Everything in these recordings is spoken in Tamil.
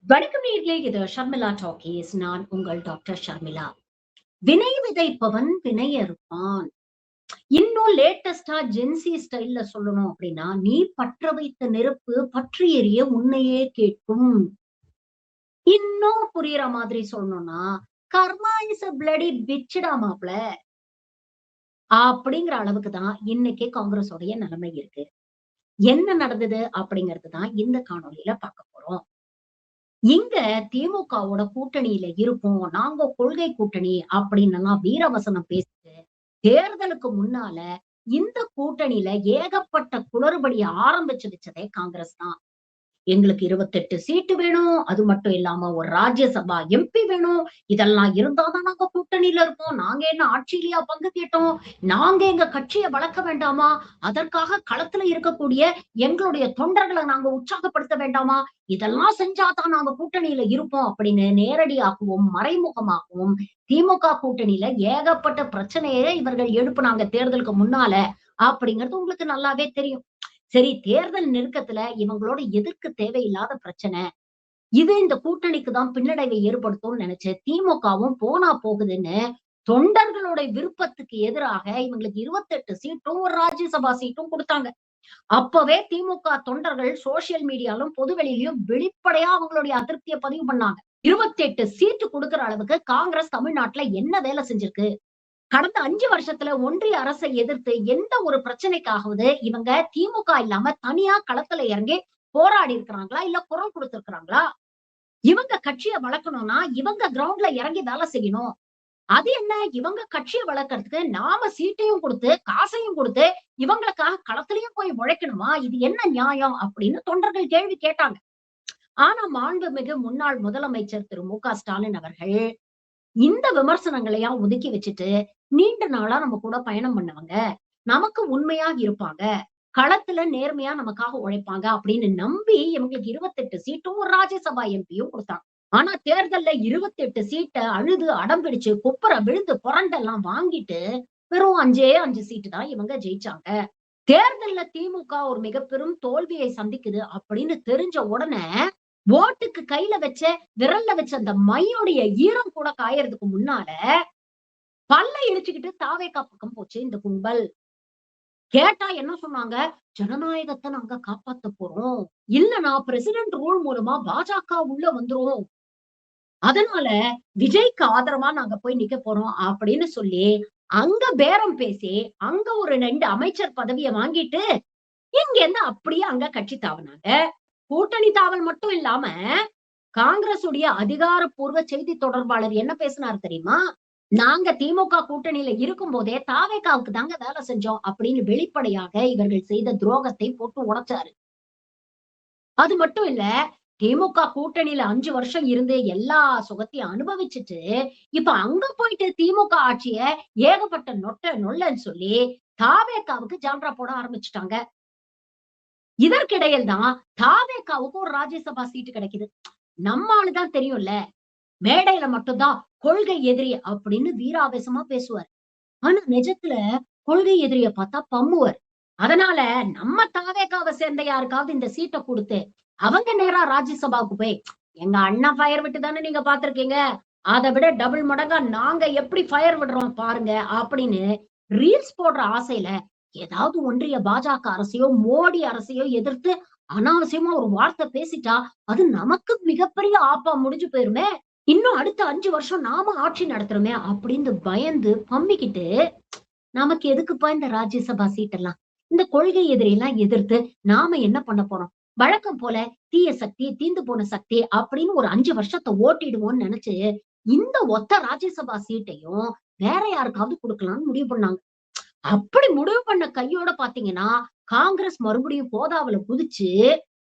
வணக்கம் நேயர்களே, இது ஷர்மிளா டாக்கீஸ். நான் உங்கள் டாக்டர் ஷர்மிளா. வினை விதைப்பவன் வினை அறுப்பான். இன்னும் லேட்டஸ்டா ஜென்சி ஸ்டைல்ல சொல்லணும் அப்படின்னா, நீ பற்ற வைத்த நெருப்பு பற்றி எரிய உன்னையே கேட்கும். இன்னும் புரியுற மாதிரி சொல்லணும்னா, கர்மா இஸ் அ பிளடி பிட்ச்டா மாப்ள. அப்படிங்கிற அளவுக்கு தான் இன்னைக்கு காங்கிரஸோடைய நிலைமை இருக்கு. என்ன நடந்தது அப்படிங்கிறது தான் இந்த காணொளியில பார்க்க போறோம். இங்க திமுகவோட கூட்டணியில இருப்போம். நாங்க கொள்கை கூட்டணி அப்படின்னெல்லாம் வீரவசனம் பேசிட்டு, தேர்தலுக்கு முன்னால இந்த கூட்டணியில ஏகப்பட்ட குளறுபடிய ஆரம்பிச்சு வச்சதே காங்கிரஸ் தான். எங்களுக்கு 28 சீட்டு வேணும். அது மட்டும் இல்லாம ஒரு ராஜ்யசபா எம்பி வேணும். இதெல்லாம் இருந்தா தான் நாங்க கூட்டணியில இருப்போம். நாங்க என்ன ஆட்சியிலயா பங்கு கேட்டோம்? நாங்க எங்க கட்சிய வளர்க்க வேண்டாமா? அதற்காக களத்துல இருக்கக்கூடிய எங்களுடைய தொண்டர்கள நாங்க உற்சாகப்படுத்த வேண்டாமா? இதெல்லாம் செஞ்சா தான் நாங்க கூட்டணியில இருப்போம் அப்படின்னு நேரடியாகவும், மறைமுகமாகவும் திமுக கூட்டணியில ஏகப்பட்ட பிரச்சனைய இவர்கள் எழுப்புனாங்க தேர்தலுக்கு முன்னால. அப்படிங்கிறது உங்களுக்கு நல்லாவே தெரியும். சரி, தேர்தல் நெருக்கத்துல இவங்களோட எதிர்க்க தேவையில்லாத பிரச்சனை. இது இந்த கூட்டணிக்கு தான் பின்னடைவை ஏற்படுத்தும்னு நினைச்சு திமுகவும் போனா போகுதுன்னு தொண்டர்களோட விருப்பத்துக்கு எதிராக இவங்களுக்கு 28 சீட்டும் ஒரு ராஜ்யசபா சீட்டும் கொடுத்தாங்க. அப்பவே திமுக தொண்டர்கள் சோசியல் மீடியாலும் பொதுவெளியிலும் வெளிப்படையா அவங்களுடைய அதிருப்தியை பதிவு பண்ணாங்க. 28 சீட்டு கொடுக்கிற அளவுக்கு காங்கிரஸ் தமிழ்நாட்டுல என்ன வேலை செஞ்சிருக்கு? கடந்த 5 வருஷத்துல ஒன்றிய அரசை எதிர்த்து எந்த ஒரு பிரச்சனைக்காகவது இவங்க திமுக இல்லாம தனியா களத்துல இறங்கி போராடி இருக்கிறாங்களா? இல்ல குரல் கொடுத்திருக்கிறாங்களா? இவங்க கட்சிய வளர்க்கணும்னா இவங்க கிரவுண்ட்ல இறங்கி வேலை செய்யணும். அது என்ன, இவங்க கட்சிய வளர்க்கறதுக்கு நாம சீட்டையும் கொடுத்து, காசையும் கொடுத்து, இவங்களுக்காக களத்திலயும் போய் உழைக்கணுமா? இது என்ன நியாயம்? அப்படின்னு தொண்டர்கள் கேள்வி கேட்டாங்க. ஆனா மாண்புமிகு முன்னாள் முதலமைச்சர் திரு மு.க. ஸ்டாலின் அவர்கள் இந்த விமர்சனங்களையும் ஒதுக்கி வச்சுட்டு, நீண்ட நாளா நம்ம கூட பயணம் பண்ணவங்க. நமக்கு உண்மையா இருப்பாங்க. களத்துல நேர்மையா நமக்காக உழைப்பாங்க அப்படின்னு நம்பி இவங்களுக்கு 28 சீட்டும் ஒரு ராஜ்யசபா எம்பியும் குடுத்தாங்க. ஆனா தேர்தல்ல 28 சீட்ட அழுது அடம் பிடிச்சு குப்புற விழுந்து புரண்டெல்லாம் வாங்கிட்டு வெறும் 5 சீட்டு தான் இவங்க ஜெயிச்சாங்க. தேர்தல்ல திமுக ஒரு மிக பெரும் தோல்வியை சந்திக்குது அப்படின்னு தெரிஞ்ச உடனே ஓட்டுக்கு கையில வச்ச விரல்ல வச்ச அந்த மையோடைய ஈரம் கூட காயறதுக்கு முன்னால பல்ல இழிச்சுக்கிட்டு தாவேக்கா பக்கம் போச்சு இந்த கும்பல். கேட்டா என்ன சொன்னாங்க? ஜனநாயகத்த நாங்க காப்பாத்த போறோம். இல்லன்னா பிரசிடென்ட் ரூல் மூலமா பாஜக உள்ள வந்துரும். அதனால விஜய்க்கு ஆதரவா நாங்க போய் நிக்க போறோம் அப்படின்னு சொல்லி, அங்க பேரம் பேசி, அங்க ஒரு 2 அமைச்சர் பதவிய வாங்கிட்டு, இங்கேருந்து அப்படியே அங்க கட்சி தாவுனாங்க. கூட்டணி தாவல் மட்டும் இல்லாம, காங்கிரஸ் உடைய அதிகாரப்பூர்வ செய்தி தொடர்பாளர் என்ன பேசினார் தெரியுமா? நாங்க திமுக கூட்டணியில இருக்கும்போதே தாவேகாவுக்கு தாங்க வேலை செஞ்சோம் அப்படின்னு வெளிப்படையாக இவர்கள் செய்த துரோகத்தை போட்டு உடைச்சாரு. அது மட்டும் இல்ல, திமுக கூட்டணியில 5 வருஷம் இருந்து எல்லா சுகத்தையும் அனுபவிச்சுட்டு, இப்ப அங்க போயிட்டு திமுக ஆட்சிய ஏகப்பட்ட நொல்லன்னு சொல்லி தாவேகாவுக்கு ஜால்ரா போட ஆரம்பிச்சுட்டாங்க. இதற்கிடையில் தான் தாவேகாவுக்கு ஒரு ராஜ்யசபா சீட்டு கிடைக்குது. நம்ம ஆளு தான் தெரியும்ல. மேடையில மட்டும் தான் கொள்கை எதிரி அப்படின்னு வீராவேசமா பேசுவார். ஆனா நிஜத்துல கொள்கை எதிரிய பார்த்தா பம்முவர். அதனால நம்ம தாவேகாவை சேர்ந்த யாருக்காவது இந்த சீட்டை கொடுத்து, அவங்க நேரா ராஜ்யசபாவுக்கு போய், எங்க அண்ணன் ஃபயர் விட்டு தானே நீங்க பார்த்திருக்கீங்க. அதை விட டபுள் மடங்கா நாங்க எப்படி ஃபயர் விடுறோம் பாருங்க அப்படின்னு ரீல்ஸ் போடுற ஆசையில ஏதாவது ஒன்றிய பாஜக அரசையோ, மோடி அரசையோ எதிர்த்து அனாவசியமா ஒரு வார்த்தை பேசிட்டா, அது நமக்கு மிகப்பெரிய ஆப்பா முடிஞ்சு போயிருமே. இன்னும் அடுத்த 5 வருஷம் நாம ஆட்சி நடத்துறோமே அப்படின்னு பயந்து பம்மிக்கிட்டு, நமக்கு எதுக்குப்பா இந்த ராஜ்யசபா சீட் எல்லாம்? இந்த கொள்கை எதிரியெல்லாம் எதிர்த்து நாம என்ன பண்ண போறோம்? வழக்கம் போல தீய சக்தி, தீந்து போன சக்தி அப்படின்னு ஒரு 5 வருஷத்த ஓட்டிடுவோம்னு நினைச்சு, இந்த ஒத்த ராஜ்யசபா சீட்டையும் வேற யாருக்காவது குடுக்கலாம்னு முடிவு பண்ணாங்க. அப்படி முடிவு பண்ண கையோட பாத்தீங்கன்னா, காங்கிரஸ் மறுபடியும் கோதாவுல குதிச்சு,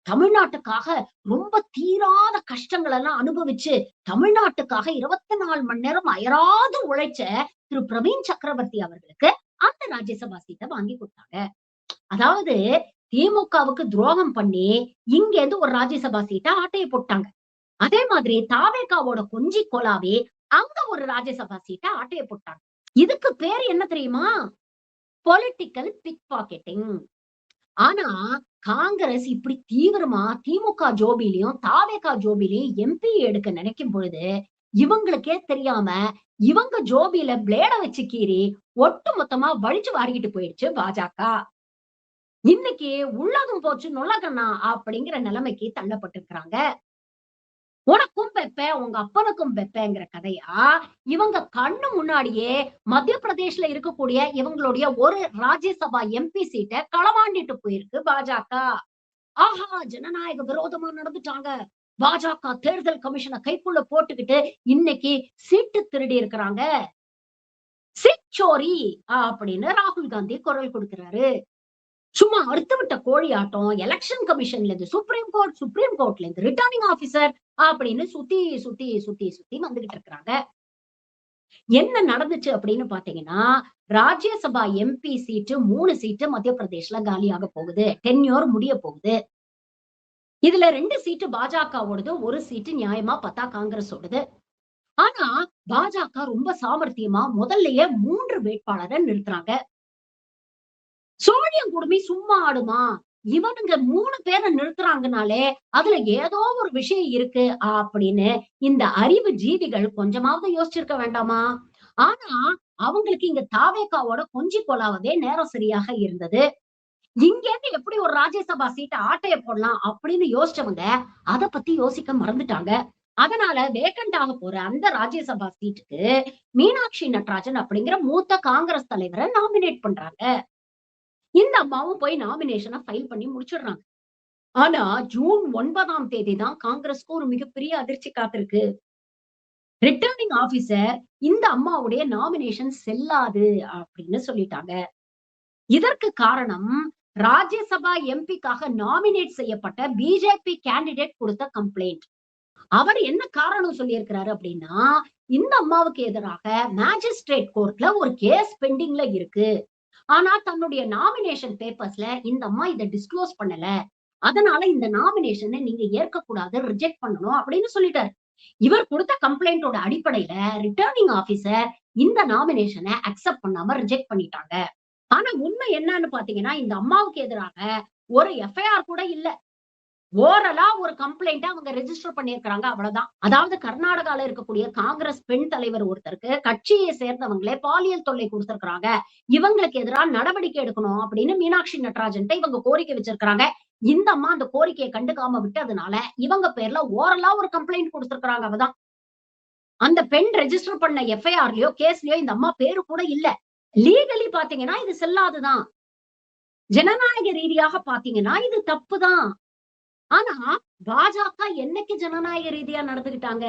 தமிழ்நாட்டுக்காக ரொம்ப தீராத கஷ்டங்கள் எல்லாம் அனுபவிச்சு, தமிழ்நாட்டுக்காக 24 மணி நேரம் அயராது உழைச்ச திரு பிரவீன் சக்கரவர்த்தி அவர்களுக்கு அந்த ராஜ்யசபா சீட்ட வாங்கி குடுத்தாங்க. அதாவது திமுகவுக்கு துரோகம் பண்ணி, இங்க இருந்து ஒரு ராஜ்யசபா சீட்ட ஆட்டைய போட்டாங்க. அதே மாதிரி தாவேகாவோட கொஞ்சி கோலாவி அங்க ஒரு ராஜ்யசபா சீட்ட ஆட்டைய போட்டாங்க. இதுக்கு பேரு என்ன தெரியுமா? Political pick pocketing. ஆனா காங்கிரஸ் இப்படி தீவிரமா திமுக ஜோபிலையும் தாவேகா ஜோபிலையும் எம்பி எடுக்க நினைக்கும் பொழுது இவங்களுக்கே தெரியாம இவங்க ஜோபியில பிளேட வச்சு கீறி ஒட்டு மொத்தமா வழிச்சு வாரிக்கிட்டு போயிடுச்சு பாஜக. இன்னைக்கு உள்ளதும் போச்சு நொல்லகண்ணா அப்படிங்கிற நிலைமைக்கு தள்ளப்பட்டிருக்கிறாங்க. உனக்கும் பெப்ப உங்க அப்பனுக்கும் பெப்பங்கிற கதையா இவங்க கண்ணு முன்னாடியே மத்திய பிரதேஷ்ல இருக்கக்கூடிய இவங்களுடைய ஒரு ராஜ்யசபா எம்பி சீட்டை களவாண்டிட்டு போயிருக்கு பாஜக. ஆஹா, ஜனநாயக விரோதமா நடந்துட்டாங்க. பாஜக தேர்தல் கமிஷனை கைக்குள்ள போட்டுக்கிட்டு இன்னைக்கு சீட்டு திருடி இருக்கிறாங்க. சீச்சோரி அப்படின்னு ராகுல் காந்தி குரல் கொடுக்கிறாரு. சும்மா அறுத்து விட்ட கோழி ஆட்டம் எலெக்ஷன் கமிஷன்ல இருந்து சுப்ரீம் கோர்ட்ல இருந்து ரிட்டர்னிங் ஆபீசர் அப்படின்னு சுத்தி சுத்தி சுத்தி சுத்தி வந்துகிட்டு இருக்கிறாங்க. என்ன நடந்துச்சு அப்படின்னு பாத்தீங்கன்னா, ராஜ்யசபா எம்பி சீட்டு 3 சீட்டு மத்திய பிரதேஷ்ல காலியாக போகுது. டென்யூர் முடிய போகுது. இதுல 2 சீட்டு பாஜகவோடது, 1 சீட்டு நியாயமா பார்த்தா காங்கிரஸோடது. ஆனா பாஜக ரொம்ப சாமர்த்தியமா முதல்லயே 3 வேட்பாளரை நிறுத்துறாங்க. சோழியம் குடுமி சும்மா ஆடுமா? இவனுங்க 3 பேரை நிறுத்துறாங்கனாலே அதுல ஏதோ ஒரு விஷயம் இருக்கு அப்படின்னு இந்த அறிவு ஜீவிகள் கொஞ்சமாவது யோசிச்சிருக்க வேண்டாமா? ஆனா அவங்களுக்கு இங்க தாவேகாவோட கொஞ்சி கொலாவதே நேரம் சரியாக இருந்தது. இங்க இருந்து எப்படி ஒரு ராஜ்யசபா சீட்டை ஆட்டைய போடலாம் அப்படின்னு யோசிச்சவங்க அத பத்தி யோசிக்க மறந்துட்டாங்க. அதனால வேக்கண்ட் ஆக போற அந்த ராஜ்யசபா சீட்டுக்கு மீனாட்சி நட்ராஜன் அப்படிங்கிற மூத்த காங்கிரஸ் தலைவரை நாமினேட் பண்றாங்க. இந்த அம்மாவும் போய் நாமினேஷனை ஃபைல் பண்ணி முடிச்சிடுறாங்க. ஆனா ஜூன் 9ஆம் தேதி தான் காங்கிரஸ்க்கு ஒரு மிகப்பெரிய அதிர்ச்சி காத்திருக்கு. ரிட்டர்னிங் ஆபீசர் இந்த அம்மாவுடைய நாமினேஷன் செல்லாது அப்படின்னு சொல்லிட்டாங்க. இதற்கு காரணம் ராஜ்யசபா எம்பிக்காக நாமினேட் செய்யப்பட்ட பிஜேபி கேண்டிடேட் கொடுத்த கம்ப்ளைண்ட். அவர் என்ன காரணம் சொல்லியிருக்கிறாரு அப்படின்னா, இந்த அம்மாவுக்கு எதிராக மேஜிஸ்ட்ரேட் கோர்ட்ல ஒரு கேஸ் பெண்டிங்ல இருக்கு. ஆனா தன்னுடைய நாமினேஷன் பேப்பர்ஸ்ல இந்த அம்மா இதை டிஸ்க்ளோஸ் பண்ணல. அதனால இந்த நாமினேஷனை நீங்க ஏற்கக்கூடாது, ரிஜெக்ட் பண்ணணும் அப்படின்னு சொல்லிட்டாரு. இவர் கொடுத்த கம்ப்ளைண்டோட அடிப்படையில ரிட்டர்னிங் ஆபீசர் இந்த நாமினேஷனை அக்செப்ட் பண்ணாம ரிஜெக்ட் பண்ணிட்டாங்க. ஆனா உண்மை என்னன்னு பாத்தீங்கன்னா, இந்த அம்மாவுக்கு எதிராக ஒரு எஃப்ஐஆர் கூட இல்ல. ஓரலா ஒரு கம்ப்ளைண்ட் அவங்க ரெஜிஸ்டர் பண்ணிருக்காங்க, அவ்வளவுதான். அதாவது கர்நாடகால இருக்கக்கூடிய காங்கிரஸ் பெண் தலைவர் ஒருத்தருக்கு கட்சியை சேர்ந்தவங்களே பாலியல் தொல்லை கொடுத்திருக்காங்க, இவங்களுக்கு எதிராக நடவடிக்கை எடுக்கணும் அப்படின்னு மீனாட்சி நட்ராஜன் இவங்க கோரிக்கை வச்சிருக்காங்க. இந்த அம்மா அந்த கோரிக்கையை கண்டுக்காம விட்டதுனால இவங்க பேர்ல ஓரலா ஒரு கம்ப்ளைண்ட் கொடுத்திருக்காங்க, அவதான். அந்த பெண் ரெஜிஸ்டர் பண்ண எஃப்ஐஆர்லயோ கேஸ்லயோ இந்த அம்மா பேரு கூட இல்ல. லீகலி பாத்தீங்கன்னா இது செல்லாதுதான். ஜனநாயக ரீதியாக பாத்தீங்கன்னா இது தப்புதான். ஆனா பாஜக என்னைக்கு ஜனநாயக ரீதியா நடந்துகிட்டாங்க?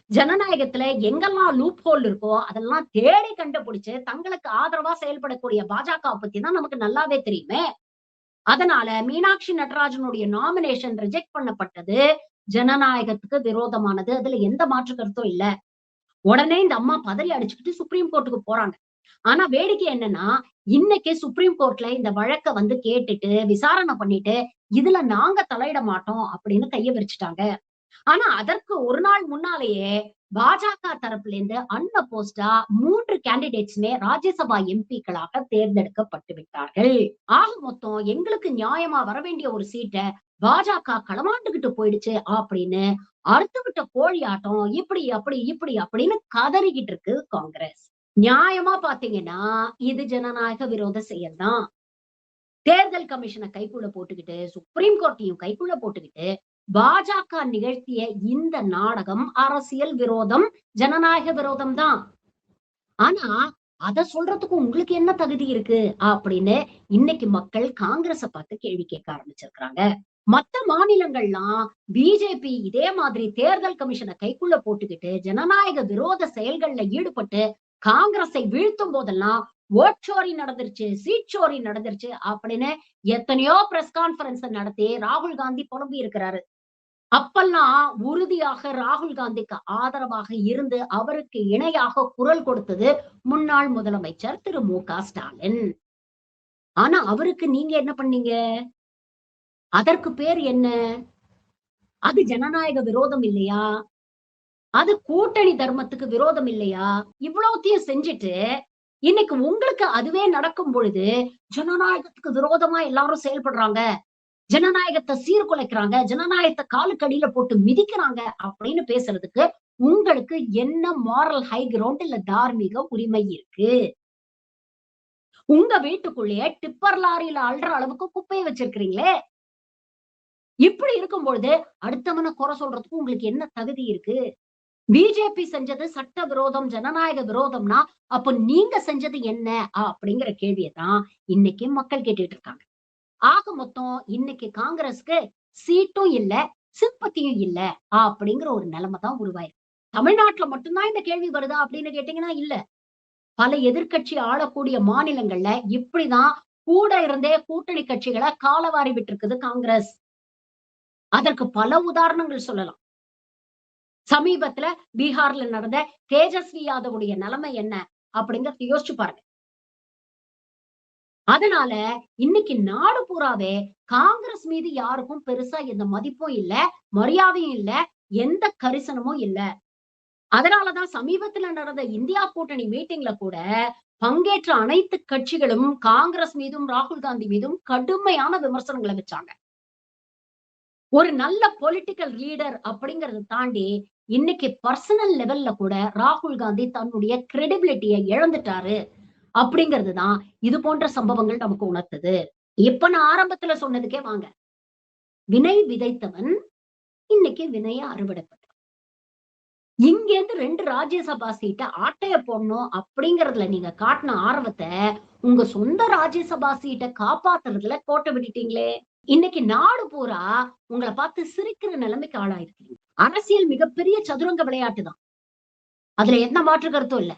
ஜனநாயகத்துல எங்கெல்லாம் லூப் ஹோல் இருக்கோ அதெல்லாம் தேடி கண்டுபிடிச்சு தங்களுக்கு ஆதரவா செயல்படக்கூடிய பாஜக பத்தி தான் நமக்கு நல்லாவே தெரியுமே. அதனால மீனாட்சி நட்ராஜனுடைய நாமினேஷன் ரிஜெக்ட் பண்ணப்பட்டது ஜனநாயகத்துக்கு விரோதமானது. அதுல எந்த மாற்று கருத்தும் இல்ல. உடனே இந்த அம்மா பதறி அடிச்சுக்கிட்டு சுப்ரீம் கோர்ட்டுக்கு போறாங்க. ஆனா வேடிக்கை என்னன்னா, இன்னைக்கு சுப்ரீம் கோர்ட்ல இந்த வழக்க வந்து கேட்டுட்டு விசாரணை பண்ணிட்டு இதுல நாங்க தலையிட மாட்டோம் அப்படின்னு கைய விரிச்சுட்டாங்க. ஆனா அதற்கு ஒரு நாள் முன்னாலேயே பாஜக தரப்புல இருந்து அன்அப்போஸ்டா 3 கேண்டிடேட்ஸ்மே ராஜ்யசபா எம்பிக்களாக தேர்ந்தெடுக்கப்பட்டு விட்டார்கள். ஆக மொத்தம் எங்களுக்கு நியாயமா வர வேண்டிய ஒரு சீட்டை பாஜக களமாண்டுகிட்டு போயிடுச்சு அப்படின்னு அறுத்துவிட்ட கோழி ஆட்டம் இப்படி அப்படி இப்படி அப்படின்னு கதறிக்கிட்டு இருக்கு காங்கிரஸ். நியாயமா பாத்தீங்கன்னா இது ஜனநாயக விரோத செயல் தான். தேர்தல் கமிஷனை கைக்குள்ள போட்டுக்கிட்டு சுப்ரீம் கோர்ட்டையும் கைக்குள்ள போட்டுக்கிட்டு பாஜக நிகழ்த்திய இந்த நாடகம் அரசியல் விரோதம், ஜனநாயக விரோதம் தான். ஆனா அத சொல்றதுக்கு உங்களுக்கு என்ன தகுதி இருக்கு அப்படின்னு இன்னைக்கு மக்கள் காங்கிரஸ பார்த்து கேள்வி கேட்க ஆரம்பிச்சிருக்காங்க. மத்த மாநிலங்கள்லாம் பிஜேபி இதே மாதிரி தேர்தல் கமிஷனை கைக்குள்ள போட்டுக்கிட்டு ஜனநாயக விரோத செயல்கள்ல ஈடுபட்டு காங்கிரஸை வீழ்த்தும் போதெல்லாம் ஓட்சோரி நடந்துருச்சு, சீட்சோரி நடந்துருச்சு அப்படின்னு எத்தனையோ பிரஸ் கான்பரன்ஸ் நடத்தி ராகுல் காந்தி புலம்பி இருக்கிறாரு. அப்பெல்லாம் உறுதியாக ராகுல் காந்திக்கு ஆதரவாக இருந்து அவருக்கு இணையாக குரல் கொடுத்தது முன்னாள் முதலமைச்சர் திரு மு.க. ஸ்டாலின். ஆனா அவருக்கு நீங்க என்ன பண்ணீங்க? அதற்கு பேர் என்ன? அது ஜனநாயக விரோதம் இல்லையா? அது கூட்டணி தர்மத்துக்கு விரோதம் இல்லையா? இவ்வளவுத்தையும் செஞ்சுட்டு இன்னைக்கு உங்களுக்கு அதுவே நடக்கும் பொழுது ஜனநாயகத்துக்கு விரோதமா எல்லாரும் செயல்படுறாங்க, ஜனநாயகத்தை சீர்குலைக்கிறாங்க, ஜனநாயகத்தை காலுக்கடியில போட்டு மிதிக்கிறாங்க அப்படின்னு பேசுறதுக்கு உங்களுக்கு என்ன மாரல் ஹை கிரவுண்ட் இல்ல தார்மீக உரிமை இருக்கு? உங்க வீட்டுக்குள்ளேயே டிப்பர் லாரியில அள்ளுற அளவுக்கு குப்பையை வச்சிருக்கிறீங்களே. இப்படி இருக்கும்பொழுது அடுத்தவன குறை சொல்றதுக்கு உங்களுக்கு என்ன தகுதி இருக்கு? பிஜேபி செஞ்சது சட்ட விரோதம், ஜனநாயக விரோதம்னா, அப்ப நீங்க செஞ்சது என்ன? அப்படிங்கிற கேள்விய தான் இன்னைக்கு மக்கள் கேட்டுட்டு இருக்காங்க. ஆக மொத்தம் இன்னைக்கு காங்கிரஸ்க்கு சீட்டும் இல்ல, சிம்பத்தியும் இல்ல அப்படிங்கிற ஒரு நிலைமை தான் உருவாயிருக்கு. தமிழ்நாட்டுல மட்டும்தான் இந்த கேள்வி வருதா அப்படின்னு கேட்டீங்கன்னா இல்ல. பல எதிர்க்கட்சி ஆளக்கூடிய மாநிலங்கள்ல இப்படிதான் கூட இருந்தே கூட்டணி கட்சிகளை காலவாரி விட்டிருக்குது காங்கிரஸ். அதற்கு பல உதாரணங்கள் சொல்லலாம். சமீபத்துல பீகார்ல நடந்த தேஜஸ்வி யாதவுடைய நிலைமை என்ன அப்படிங்கறத யோசிச்சு பாருங்க. அதனால இன்னைக்கு நாடு பூராவே காங்கிரஸ் மீது யாருக்கும் பெருசா எந்த மதிப்பும் இல்ல, மரியாதையும் இல்ல, எந்த கரிசனமும் இல்ல. அதனாலதான் சமீபத்துல நடந்த இந்தியா கூட்டணி மீட்டிங்ல கூட பங்கேற்ற அனைத்து கட்சிகளும் காங்கிரஸ் மீதும் ராகுல் காந்தி மீதும் கடுமையான விமர்சனங்களை வச்சாங்க. ஒரு நல்ல பொலிட்டிக்கல் லீடர் அப்படிங்கறத தாண்டி இன்னைக்கு பர்சனல் லெவல்ல கூட ராகுல் காந்தி தன்னுடைய கிரெடிபிலிட்டியை இழந்துட்டாரு அப்படிங்கிறதுதான் இது போன்ற சம்பவங்கள் நமக்கு உணர்த்துது. இப்ப நான் ஆரம்பத்துல சொன்னதுக்கே வாங்க. வினை விதைத்தவன் இன்னைக்கு வினைய அறுவடை பண்றான். இங்க இருந்து 2 ராஜ்யசபா சீட்டை ஆட்டைய போடணும் அப்படிங்கறதுல நீங்க காட்டின ஆர்வத்தை உங்க சொந்த ராஜ்யசபா சீட்டை காப்பாத்துறதுல கோட்டை விட்டுட்டீங்களே. இன்னைக்கு நாடு பூரா உங்களை பார்த்து சிரிக்கிற நிலைமைக்கு ஆளாயிருக்கீங்க. அரசியல் மிகப்பெரிய சதுரங்க விளையாட்டு தான். அதுல எந்த மாற்று கருத்தும் இல்ல.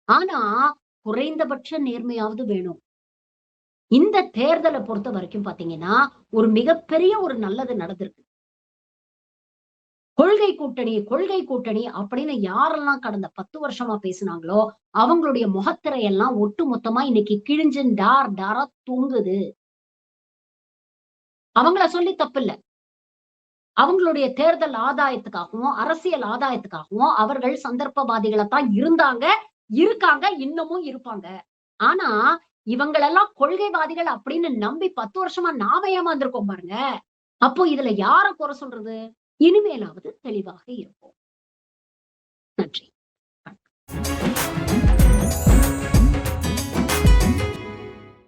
ஆனா குறைந்தபட்ச நேர்மையாவது வேணும். இந்த தேர்தலை பொறுத்த வரைக்கும் பாத்தீங்கன்னா ஒரு மிகப்பெரிய ஒரு நல்லது நடந்திருக்கு. கொள்கை கூட்டணி கொள்கை கூட்டணி அப்படின்னு யாரெல்லாம் கடந்த 10 வருஷமா பேசினாங்களோ அவங்களுடைய முகத்திரையெல்லாம் ஒட்டு மொத்தமா இன்னைக்கு கிழிஞ்சு டார் டாரா தூங்குது. அவங்கள சொல்லி தப்பில்ல. அவங்களுடைய தேர்தல் ஆதாயத்துக்காகவும் அரசியல் ஆதாயத்துக்காகவும் அவர்கள் சந்தர்ப்பவாதிகளைத்தான் இருந்தாங்க, இருக்காங்க, இன்னமும் இருப்பாங்க. ஆனா இவங்களெல்லாம் கொள்கைவாதிகள் அப்படின்னு நம்பி 10 வருஷமா நாம ஏமாந்திருக்கோம் பாருங்க. அப்போ இதுல யார குறை சொல்றது? இனிமேலாவது தெளிவாக இருப்போம். நன்றி.